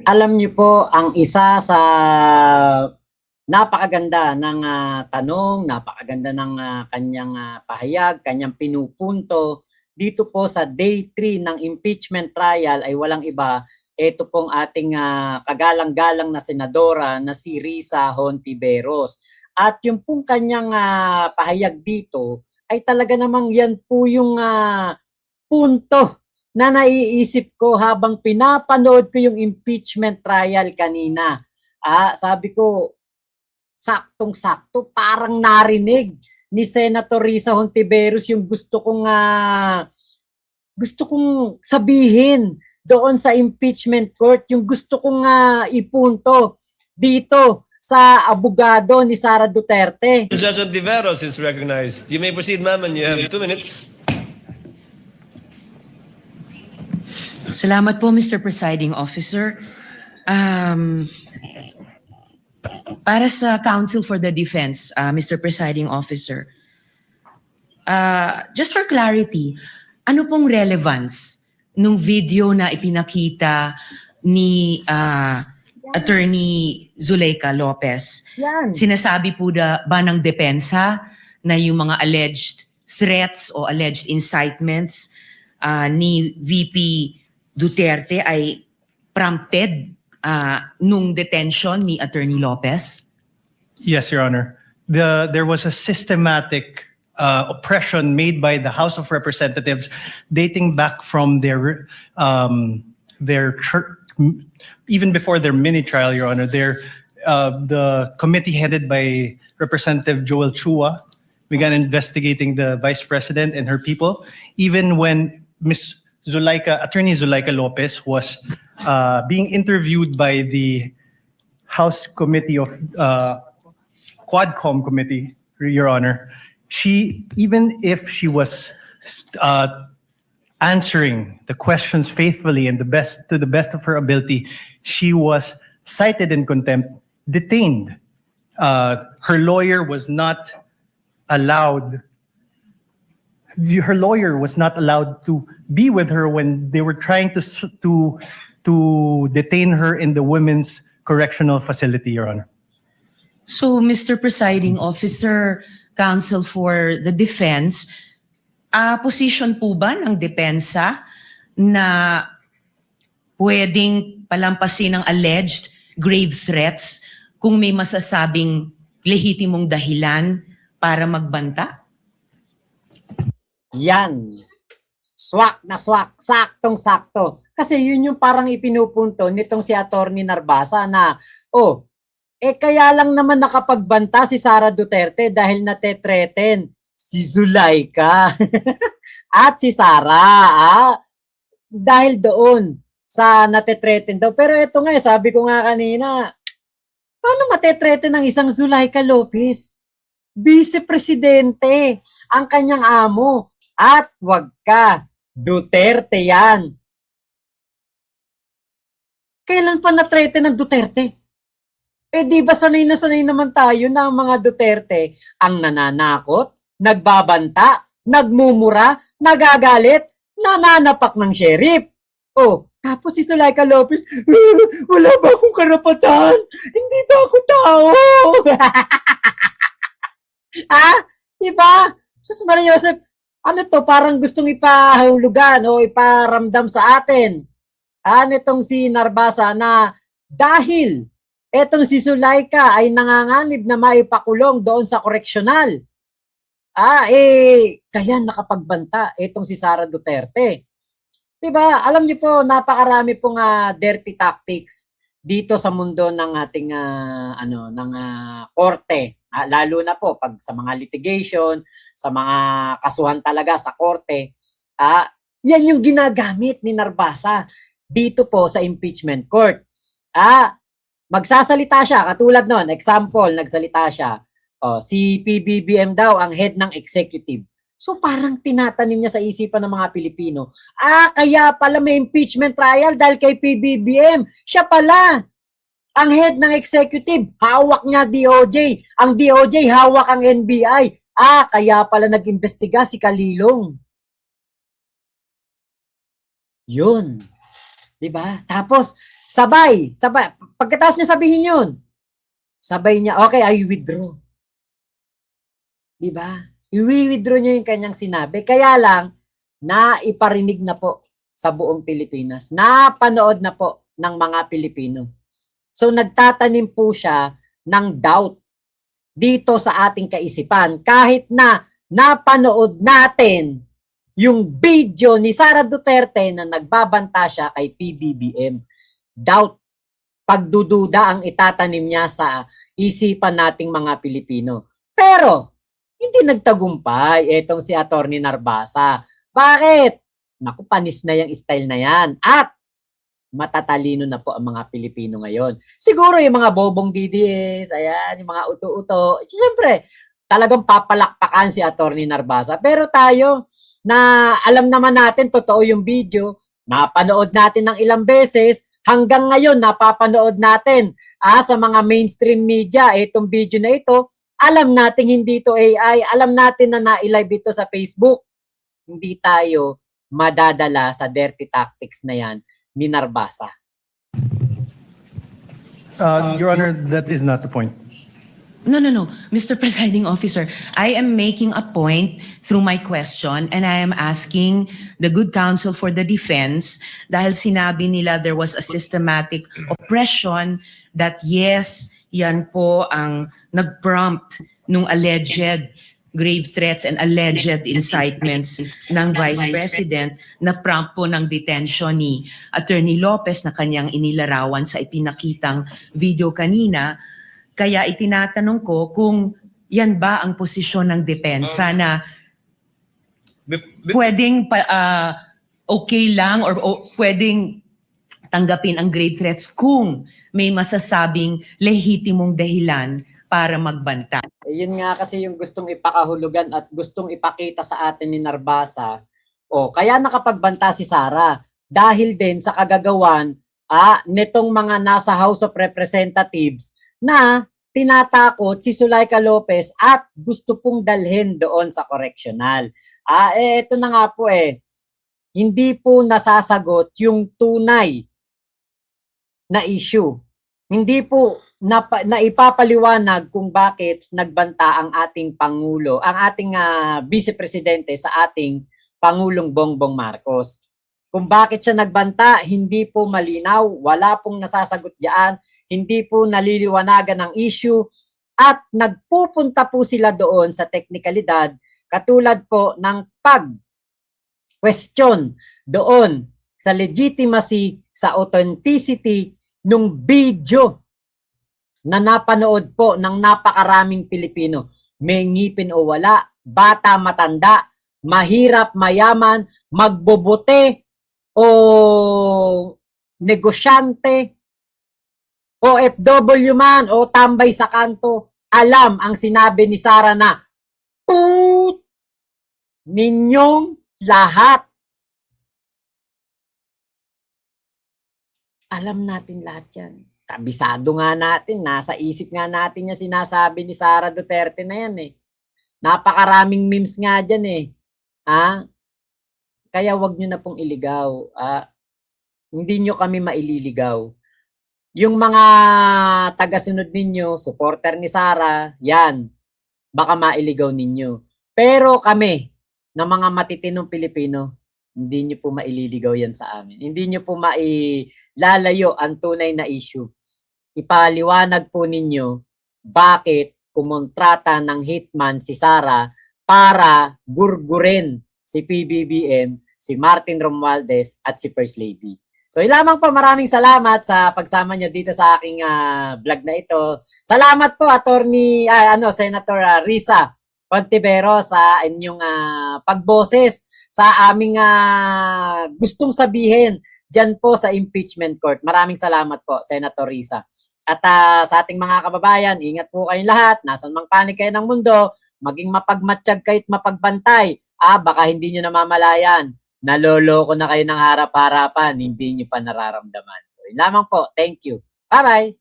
Alam niyo po, ang isa sa napakaganda ng tanong, napakaganda ng kanyang pahayag, kanyang pinupunto dito po sa day 3 ng impeachment trial ay walang iba, ito pong ating kagalang-galang na senadora na si Risa Hontiveros. At yung pong kanyang pahayag dito ay talaga namang yan po yung punto na naiisip ko habang pinapanood ko yung impeachment trial kanina. Sabi ko, saktong-sakto, parang narinig ni Senator Risa Hontiveros yung gusto kong sabihin doon sa impeachment court, yung gusto kong ipunto dito sa abogado ni Sara Duterte. Judge Ontiveros is recognized. You may proceed, ma'am, and you have 2 minutes. Salamat po, Mr. Presiding Officer. Para sa Counsel for the Defense, Mr. Presiding Officer, just for clarity, ano pong relevance nung video na ipinakita ni Attorney Zuleika Lopez? Yan. Sinasabi po ba ng depensa na yung mga alleged threats o alleged incitements ni VP Duterte ay prompted nung detention ni Attorney Lopez? Yes, Your Honor. There was a systematic oppression made by the House of Representatives dating back from their even before their mini trial, Your Honor. The committee headed by Representative Joel Chua began investigating the Vice President and her people, even when Attorney Zuleika Lopez was being interviewed by the House Committee of Quadcom Committee, Your Honor. Even if she was answering the questions faithfully and to the best of her ability, she was cited in contempt, detained. Her lawyer was not allowed. Her lawyer was not allowed to be with her when they were trying to detain her in the Women's Correctional Facility, Your Honor. So, Mr. Presiding Officer, Counsel for the Defense, position po ba ng depensa na pwedeng palampasin ng alleged grave threats kung may masasabing lehitimong dahilan para magbanta? Yan. Swak na swak, saktong-sakto. Kasi yun yung parang ipinupunto nitong si Attorney Narbasa na, kaya lang naman nakapagbanta si Sara Duterte dahil natetreten si Zuleika at si Sara. Dahil doon sa natetreten daw. Pero ito nga, sabi ko nga kanina, paano matetreten ng isang Zuleika Lopez? Vice-presidente ang kanyang amo. At wag ka, Duterte yan. Kailan pa na-threaten ng Duterte? Di ba sanay na sanay naman tayo na ang mga Duterte ang nananakot, nagbabanta, nagmumura, nagagalit, nananapak ng sheriff. Tapos si Zuleika Lopez, wala ba akong karapatan? Hindi ba ako tao? Diba? Sus Maria Joseph, ano to, parang gustong ipahulugan o iparamdam sa atin. Nitong si Narbasa na dahil etong si Zuleika ay nanganganib na maipakulong doon sa koreksyonal. Kaya nakapagbanta etong si Sara Duterte. Diba? Alam niyo po, napakarami pong dirty tactics dito sa mundo ng ating korte. Lalo na po pag sa mga litigation, sa mga kasuhan talaga sa korte, yan yung ginagamit ni Narbasa dito po sa impeachment court. Magsasalita siya, katulad nun, example, nagsalita siya, si PBBM daw ang head ng executive. So parang tinatanim niya sa isipan ng mga Pilipino, kaya pala may impeachment trial dahil kay PBBM, siya pala ang head ng executive, hawak niya DOJ. Ang DOJ, hawak ang NBI. Kaya pala nag-imbestiga si Kalilong. Yun. Diba? Tapos, Sabay. Pagkatapos niya sabihin yun, sabay niya, okay, I withdraw. Diba? I-withdraw niya yung kanyang sinabi. Kaya lang, naiparinig na po sa buong Pilipinas. Napanood na po ng mga Pilipino. So nagtatanim po siya ng doubt dito sa ating kaisipan. Kahit na napanood natin yung video ni Sara Duterte na nagbabanta siya kay PBBM. Doubt, pagdududa ang itatanim niya sa isipan nating mga Pilipino. Pero, hindi nagtagumpay itong si Attorney Narbasa. Bakit? Naku, panis na yung style na yan. At matatalino na po ang mga Pilipino ngayon. Siguro yung mga bobong DDS, ayan, yung mga uto-uto, siyempre, talagang papalakpakan si Attorney Narbasa. Pero tayo, na alam naman natin, totoo yung video, napanood natin ng ilang beses, hanggang ngayon, napapanood natin sa mga mainstream media, itong video na ito, alam natin hindi ito AI, alam natin na na-live ito sa Facebook. Hindi tayo madadala sa dirty tactics na yan ni Narbasa. Your Honor, that is not the point. No. Mr. Presiding Officer, I am making a point through my question and I am asking the good counsel for the defense dahil sinabi nila there was a systematic oppression that yes, yan po ang nag-prompt nung alleged grave threats and alleged incitements ng Vice President na prompt po ng detention ni Attorney Lopez na kanyang inilarawan sa ipinakitang video kanina. Kaya itinatanong ko kung yan ba ang posisyon ng depensa na pwedeng okay lang or pwedeng tanggapin ang grave threats kung may masasabing lehitimong dahilan para magbanta. Yun nga kasi yung gustong ipakahulugan at gustong ipakita sa atin ni Narbasa. Kaya nakapagbanta si Sara dahil din sa kagagawan nitong mga nasa House of Representatives na tinatakot si Zuleika Lopez at gusto pong dalhin doon sa correctional. Ito na nga po hindi po nasasagot yung tunay na issue. Hindi po naipapaliwanag kung bakit nagbanta ang ating Pangulo, ang ating Vice Presidente sa ating Pangulong Bongbong Marcos. Kung bakit siya nagbanta, hindi po malinaw, wala pong nasasagot diyan, hindi po naliliwanagan ang issue at nagpupunta po sila doon sa teknikalidad katulad po ng pag-question doon sa legitimacy, sa authenticity nung video na napanood po ng napakaraming Pilipino. May ngipin o wala, bata, matanda, mahirap, mayaman, magbobote o negosyante, OFW man o tambay sa kanto, alam ang sinabi ni Sara na put ninyong lahat. Alam natin lahat yan. Kabisado nga natin, nasa isip nga natin yung sinasabi ni Sara Duterte na yan Napakaraming memes nga dyan Kaya wag nyo na pong iligaw. Hindi nyo kami maililigaw. Yung mga tagasunod ninyo, supporter ni Sara, yan, baka mailigaw ninyo. Pero kami, na mga matitinong Pilipino, hindi nyo po maililigaw yan sa amin. Hindi nyo po mailalayo ang tunay na issue. Ipaliwanag po ninyo bakit kumontrata ng hitman si Sara para gurgurin si PBBM, si Martin Romualdez at si First Lady. So lamang po, maraming salamat sa pagsama niyo dito sa aking vlog na ito. Salamat po Attorney Senator Risa Contiveros sa inyong pagboses sa aming gustong sabihin diyan po sa impeachment court. Maraming salamat po Senator Risa. At sa ating mga kababayan, ingat po kayong lahat. Nasaan mang panig kayo ng mundo, maging mapagmatsyag kayo't mapagbantay. Baka hindi nyo namamalayan. Naloloko na kayo ng harap-harapan, hindi nyo pa nararamdaman. So, yun lamang po. Thank you. Bye-bye!